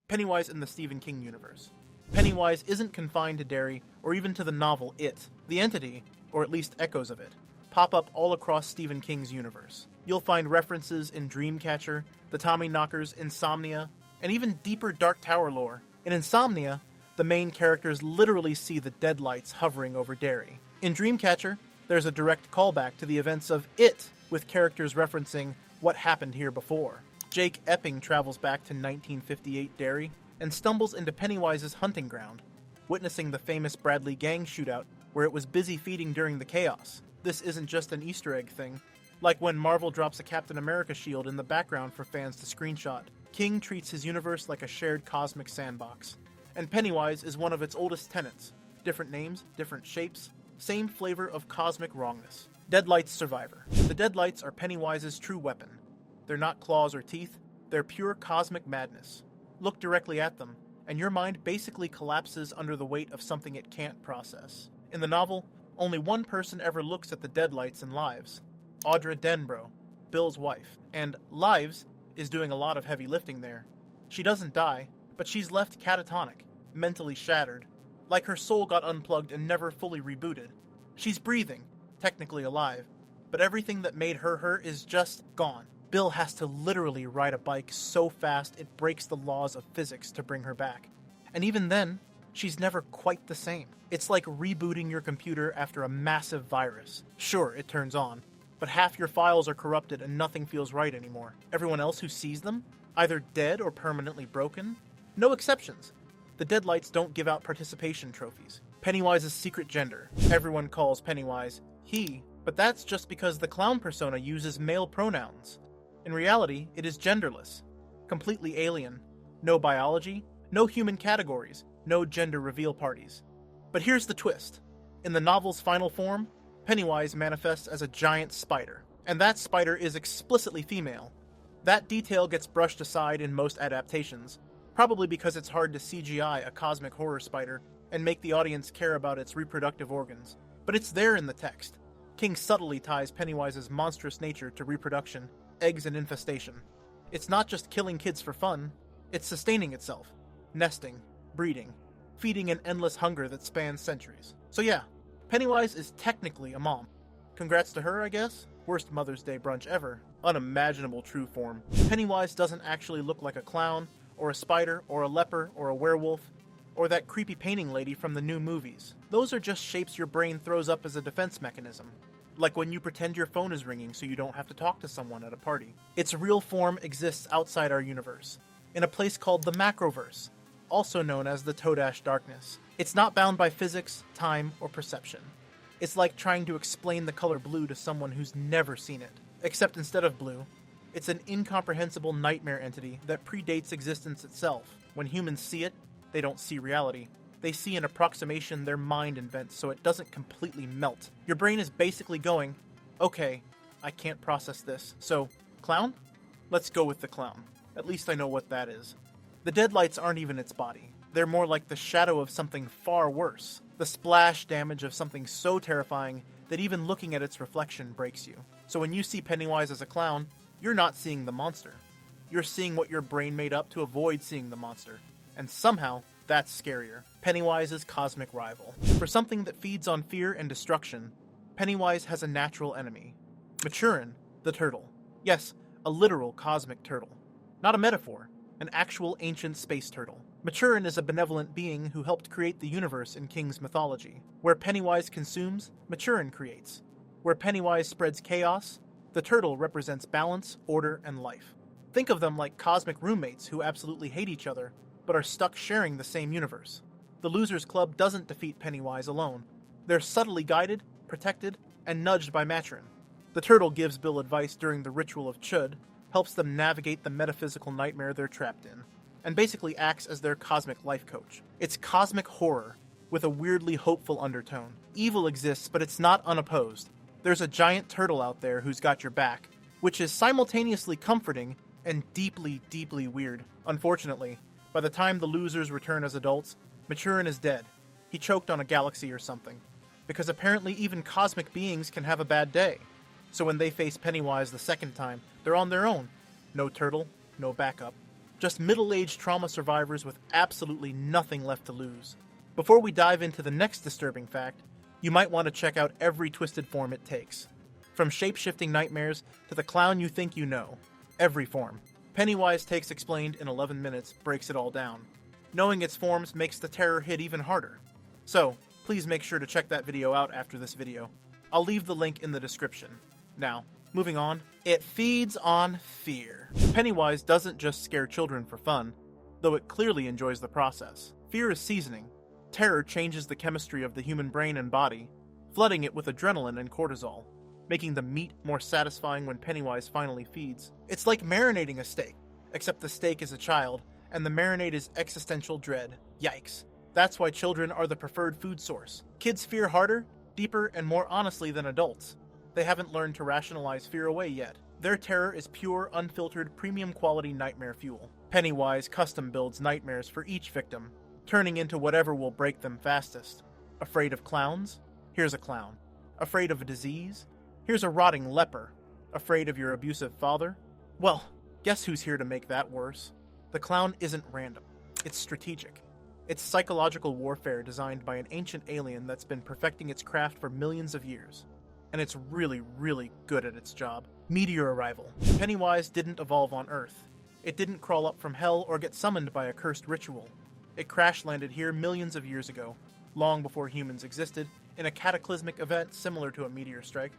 Pennywise in the Stephen King universe. Pennywise isn't confined to Derry or even to the novel It. The entity, or at least echoes of it, pop up all across Stephen King's universe. You'll find references in Dreamcatcher, the Tommyknockers, Insomnia, and even deeper Dark Tower lore. In Insomnia, the main characters literally see the Deadlights hovering over Derry. In Dreamcatcher, there's a direct callback to the events of It, with characters referencing what happened here before. Jake Epping travels back to 1958 Derry and stumbles into Pennywise's hunting ground, witnessing the famous Bradley gang shootout where it was busy feeding during the chaos. This isn't just an Easter egg thing, like when Marvel drops a Captain America shield in the background for fans to screenshot. King treats his universe like a shared cosmic sandbox, and Pennywise is one of its oldest tenets. Different names, different shapes, same flavor of cosmic wrongness. Deadlights Survivor. The Deadlights are Pennywise's true weapon. They're not claws or teeth, they're pure cosmic madness. Look directly at them, and your mind basically collapses under the weight of something it can't process. In the novel, only one person ever looks at the Deadlights in Lives. Audra Denbrough, Bill's wife. And Lives is doing a lot of heavy lifting there. She doesn't die, but she's left catatonic, mentally shattered, like her soul got unplugged and never fully rebooted. She's breathing, technically alive, but everything that made her her is just gone. Bill has to literally ride a bike so fast it breaks the laws of physics to bring her back. And even then, she's never quite the same. It's like rebooting your computer after a massive virus. Sure, it turns on, but half your files are corrupted and nothing feels right anymore. Everyone else who sees them, either dead or permanently broken? No exceptions. The Deadlights don't give out participation trophies. Pennywise's secret gender. Everyone calls Pennywise he, but that's just because the clown persona uses male pronouns. In reality, it is genderless, completely alien. No biology, no human categories, no gender reveal parties. But here's the twist. In the novel's final form, Pennywise manifests as a giant spider, and that spider is explicitly female. That detail gets brushed aside in most adaptations, probably because it's hard to CGI a cosmic horror spider and make the audience care about its reproductive organs. But it's there in the text. King subtly ties Pennywise's monstrous nature to reproduction, eggs and infestation. It's not just killing kids for fun, it's sustaining itself, nesting, breeding, feeding an endless hunger that spans centuries. So yeah, Pennywise is technically a mom. Congrats to her, I guess? Worst Mother's Day brunch ever. Unimaginable true form. Pennywise doesn't actually look like a clown, or a spider, or a leper, or a werewolf, or that creepy painting lady from the new movies. Those are just shapes your brain throws up as a defense mechanism. Like when you pretend your phone is ringing so you don't have to talk to someone at a party. Its real form exists outside our universe, in a place called the Macroverse, also known as the Todash Darkness. It's not bound by physics, time, or perception. It's like trying to explain the color blue to someone who's never seen it. Except instead of blue, it's an incomprehensible nightmare entity that predates existence itself. When humans see it, they don't see reality. They see an approximation their mind invents so it doesn't completely melt. Your brain is basically going, okay, I can't process this, so, clown? Let's go with the clown. At least I know what that is. The Deadlights aren't even its body. They're more like the shadow of something far worse. The splash damage of something so terrifying that even looking at its reflection breaks you. So when you see Pennywise as a clown, you're not seeing the monster. You're seeing what your brain made up to avoid seeing the monster. And somehow, that's scarier. Pennywise's cosmic rival. For something that feeds on fear and destruction, Pennywise has a natural enemy. Maturin, the turtle. Yes, a literal cosmic turtle. Not a metaphor, an actual ancient space turtle. Maturin is a benevolent being who helped create the universe in King's mythology. Where Pennywise consumes, Maturin creates. Where Pennywise spreads chaos, the turtle represents balance, order, and life. Think of them like cosmic roommates who absolutely hate each other, but are stuck sharing the same universe. The Losers Club doesn't defeat Pennywise alone. They're subtly guided, protected, and nudged by Maturin. The turtle gives Bill advice during the ritual of Chud, helps them navigate the metaphysical nightmare they're trapped in, and basically acts as their cosmic life coach. It's cosmic horror, with a weirdly hopeful undertone. Evil exists, but it's not unopposed. There's a giant turtle out there who's got your back, which is simultaneously comforting and deeply, deeply weird. Unfortunately, by the time the losers return as adults, Maturin is dead. He choked on a galaxy or something. Because apparently even cosmic beings can have a bad day. So when they face Pennywise the second time, they're on their own. No turtle, no backup. Just middle-aged trauma survivors with absolutely nothing left to lose. Before we dive into the next disturbing fact, you might want to check out every twisted form it takes. From shape-shifting nightmares to the clown you think you know. Every form. Pennywise Takes Explained in 11 minutes breaks it all down. Knowing its forms makes the terror hit even harder. So, please make sure to check that video out after this video. I'll leave the link in the description. Now, moving on, it feeds on fear. Pennywise doesn't just scare children for fun, though it clearly enjoys the process. Fear is seasoning. Terror changes the chemistry of the human brain and body, flooding it with adrenaline and cortisol, making the meat more satisfying when Pennywise finally feeds. It's like marinating a steak, except the steak is a child, and the marinade is existential dread. Yikes. That's why children are the preferred food source. Kids fear harder, deeper, and more honestly than adults. They haven't learned to rationalize fear away yet. Their terror is pure, unfiltered, premium-quality nightmare fuel. Pennywise custom builds nightmares for each victim, turning into whatever will break them fastest. Afraid of clowns? Here's a clown. Afraid of a disease? Here's a rotting leper. Afraid of your abusive father? Well, guess who's here to make that worse? The clown isn't random. It's strategic. It's psychological warfare designed by an ancient alien that's been perfecting its craft for millions of years. And it's really, really good at its job. Meteor arrival. Pennywise didn't evolve on Earth. It didn't crawl up from hell or get summoned by a cursed ritual. It crash-landed here millions of years ago, long before humans existed, in a cataclysmic event similar to a meteor strike.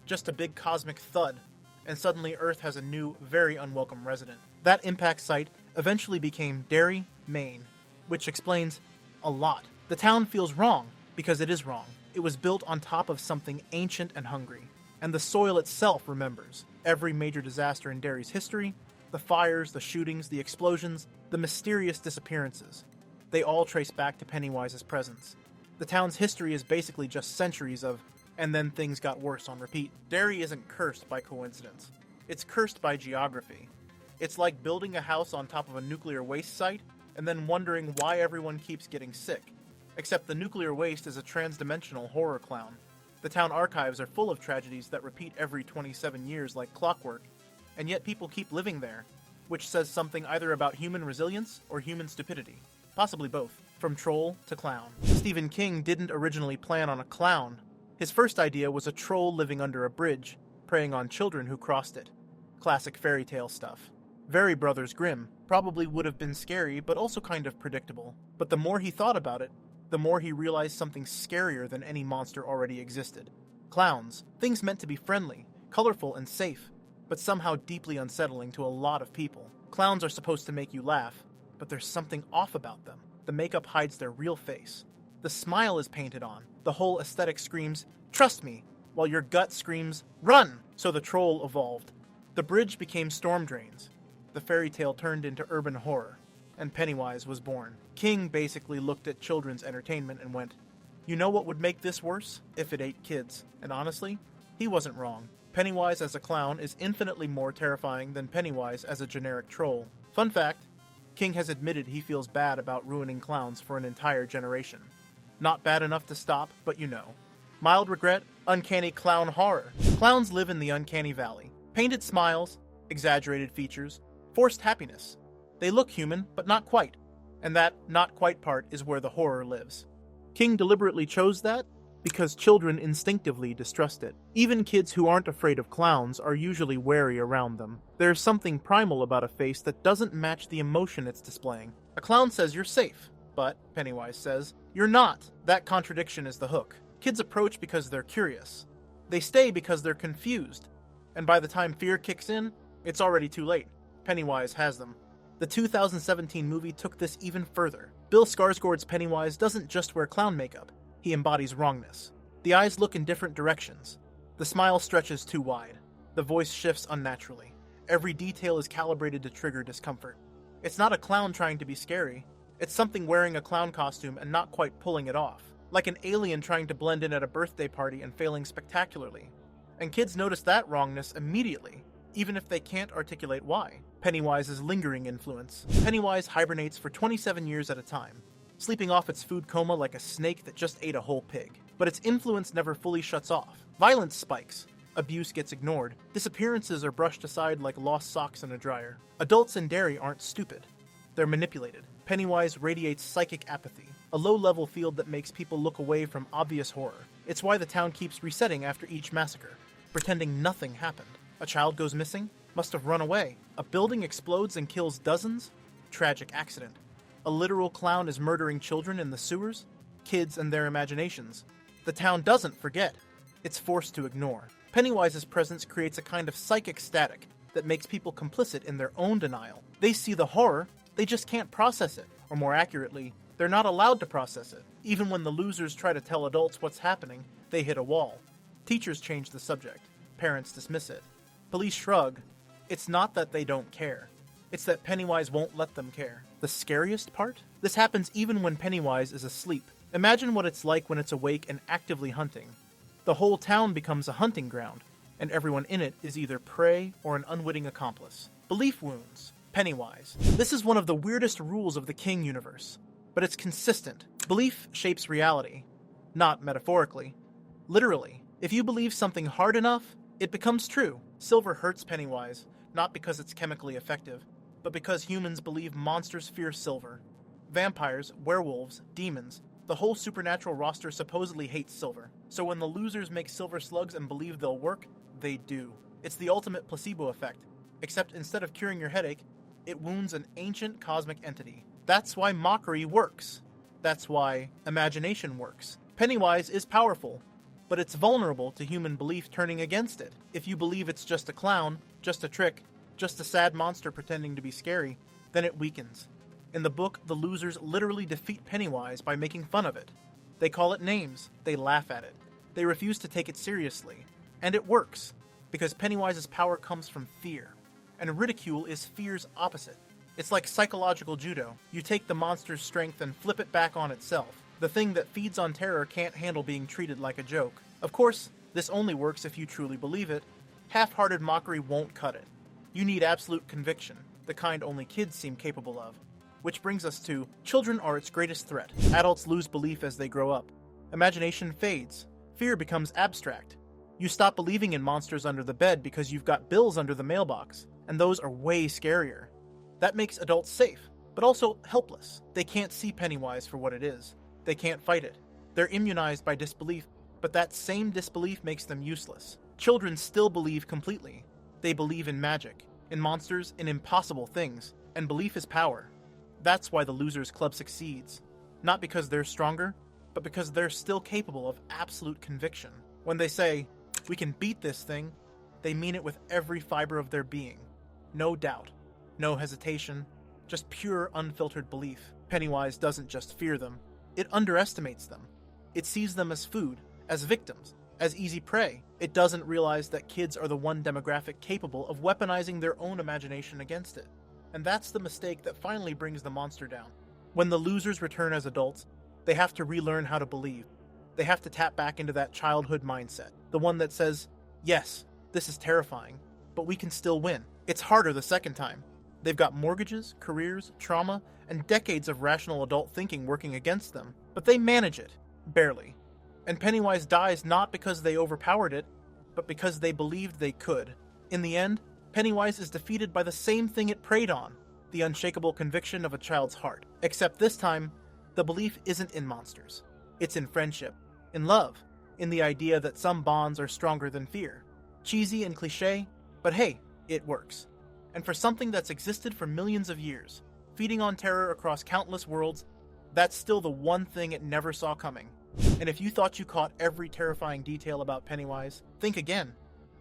Just a big cosmic thud, and suddenly Earth has a new, very unwelcome resident. That impact site eventually became Derry, Maine, which explains a lot. The town feels wrong, because it is wrong. It was built on top of something ancient and hungry, and the soil itself remembers every major disaster in Derry's history, the fires, the shootings, the explosions, the mysterious disappearances. They all trace back to Pennywise's presence. The town's history is basically just centuries of, and then things got worse on repeat. Derry isn't cursed by coincidence. It's cursed by geography. It's like building a house on top of a nuclear waste site, and then wondering why everyone keeps getting sick. Except the nuclear waste is a trans-dimensional horror clown. The town archives are full of tragedies that repeat every 27 years like clockwork, and yet people keep living there, which says something either about human resilience or human stupidity. Possibly both. From troll to clown. Stephen King didn't originally plan on a clown. His first idea was a troll living under a bridge, preying on children who crossed it. Classic fairy tale stuff. Very Brothers Grimm. Probably would have been scary, but also kind of predictable. But the more he thought about it, the more he realized something scarier than any monster already existed. Clowns. Things meant to be friendly, colorful, and safe, but somehow deeply unsettling to a lot of people. Clowns are supposed to make you laugh, but there's something off about them. The makeup hides their real face. The smile is painted on. The whole aesthetic screams, "Trust me," while your gut screams, "Run!" So the troll evolved. The bridge became storm drains. The fairy tale turned into urban horror, and Pennywise was born. King basically looked at children's entertainment and went, "You know what would make this worse? If it ate kids." And honestly, he wasn't wrong. Pennywise as a clown is infinitely more terrifying than Pennywise as a generic troll. Fun fact, King has admitted he feels bad about ruining clowns for an entire generation. Not bad enough to stop, but you know. Mild regret, uncanny clown horror. Clowns live in the uncanny valley. Painted smiles, exaggerated features, forced happiness. They look human, but not quite. And that not quite part is where the horror lives. King deliberately chose that because children instinctively distrust it. Even kids who aren't afraid of clowns are usually wary around them. There's something primal about a face that doesn't match the emotion it's displaying. A clown says you're safe, but, Pennywise says, you're not. That contradiction is the hook. Kids approach because they're curious. They stay because they're confused. And by the time fear kicks in, it's already too late. Pennywise has them. The 2017 movie took this even further. Bill Skarsgård's Pennywise doesn't just wear clown makeup. He embodies wrongness. The eyes look in different directions. The smile stretches too wide. The voice shifts unnaturally. Every detail is calibrated to trigger discomfort. It's not a clown trying to be scary. It's something wearing a clown costume and not quite pulling it off. Like an alien trying to blend in at a birthday party and failing spectacularly. And kids notice that wrongness immediately, even if they can't articulate why. Pennywise's lingering influence. Pennywise hibernates for 27 years at a time, sleeping off its food coma like a snake that just ate a whole pig. But its influence never fully shuts off. Violence spikes. Abuse gets ignored. Disappearances are brushed aside like lost socks in a dryer. Adults in Derry aren't stupid. They're manipulated. Pennywise radiates psychic apathy, a low-level field that makes people look away from obvious horror. It's why the town keeps resetting after each massacre, pretending nothing happened. A child goes missing? Must have run away. A building explodes and kills dozens? Tragic accident. A literal clown is murdering children in the sewers? Kids and their imaginations. The town doesn't forget. It's forced to ignore. Pennywise's presence creates a kind of psychic static that makes people complicit in their own denial. They see the horror, they just can't process it. Or more accurately, they're not allowed to process it. Even when the losers try to tell adults what's happening, they hit a wall. Teachers change the subject. Parents dismiss it. Police shrug. It's not that they don't care. It's that Pennywise won't let them care. The scariest part? This happens even when Pennywise is asleep. Imagine what it's like when it's awake and actively hunting. The whole town becomes a hunting ground, and everyone in it is either prey or an unwitting accomplice. Belief wounds. Pennywise. This is one of the weirdest rules of the King universe, but it's consistent. Belief shapes reality. Not metaphorically. Literally. If you believe something hard enough, it becomes true. Silver hurts Pennywise, not because it's chemically effective, but because humans believe monsters fear silver. Vampires, werewolves, demons, the whole supernatural roster supposedly hates silver. So when the losers make silver slugs and believe they'll work, they do. It's the ultimate placebo effect, except instead of curing your headache, it wounds an ancient cosmic entity. That's why mockery works. That's why imagination works. Pennywise is powerful, but it's vulnerable to human belief turning against it. If you believe it's just a clown, just a trick, just a sad monster pretending to be scary, then it weakens. In the book, the losers literally defeat Pennywise by making fun of it. They call it names, they laugh at it. They refuse to take it seriously. And it works, because Pennywise's power comes from fear. And ridicule is fear's opposite. It's like psychological judo. You take the monster's strength and flip it back on itself. The thing that feeds on terror can't handle being treated like a joke. Of course, this only works if you truly believe it. Half-hearted mockery won't cut it. You need absolute conviction, the kind only kids seem capable of. Which brings us to, children are its greatest threat. Adults lose belief as they grow up. Imagination fades. Fear becomes abstract. You stop believing in monsters under the bed because you've got bills under the mailbox, and those are way scarier. That makes adults safe, but also helpless. They can't see Pennywise for what it is. They can't fight it. They're immunized by disbelief, but that same disbelief makes them useless. Children still believe completely. They believe in magic, in monsters, in impossible things, and belief is power. That's why the Losers Club succeeds. Not because they're stronger, but because they're still capable of absolute conviction. When they say, "We can beat this thing," they mean it with every fiber of their being. No doubt, no hesitation, just pure unfiltered belief. Pennywise doesn't just fear them, it underestimates them. It sees them as food, as victims, as easy prey. It doesn't realize that kids are the one demographic capable of weaponizing their own imagination against it. And that's the mistake that finally brings the monster down. When the losers return as adults, they have to relearn how to believe. They have to tap back into that childhood mindset, the one that says, yes, this is terrifying, but we can still win. It's harder the second time. They've got mortgages, careers, trauma, and decades of rational adult thinking working against them, but they manage it, barely. And Pennywise dies not because they overpowered it, but because they believed they could. In the end, Pennywise is defeated by the same thing it preyed on, the unshakable conviction of a child's heart. Except this time, the belief isn't in monsters. It's in friendship, in love, in the idea that some bonds are stronger than fear. Cheesy and cliché, but hey, it works. And for something that's existed for millions of years, feeding on terror across countless worlds, that's still the one thing it never saw coming. And if you thought you caught every terrifying detail about Pennywise, think again.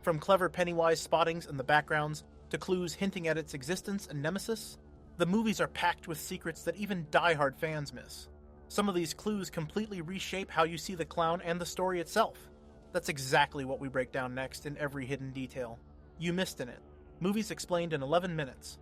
From clever Pennywise spottings in the backgrounds to clues hinting at its existence and nemesis, the movies are packed with secrets that even die-hard fans miss. Some of these clues completely reshape how you see the clown and the story itself. That's exactly what we break down next in every hidden detail. You missed in it. Movies explained in 11 minutes.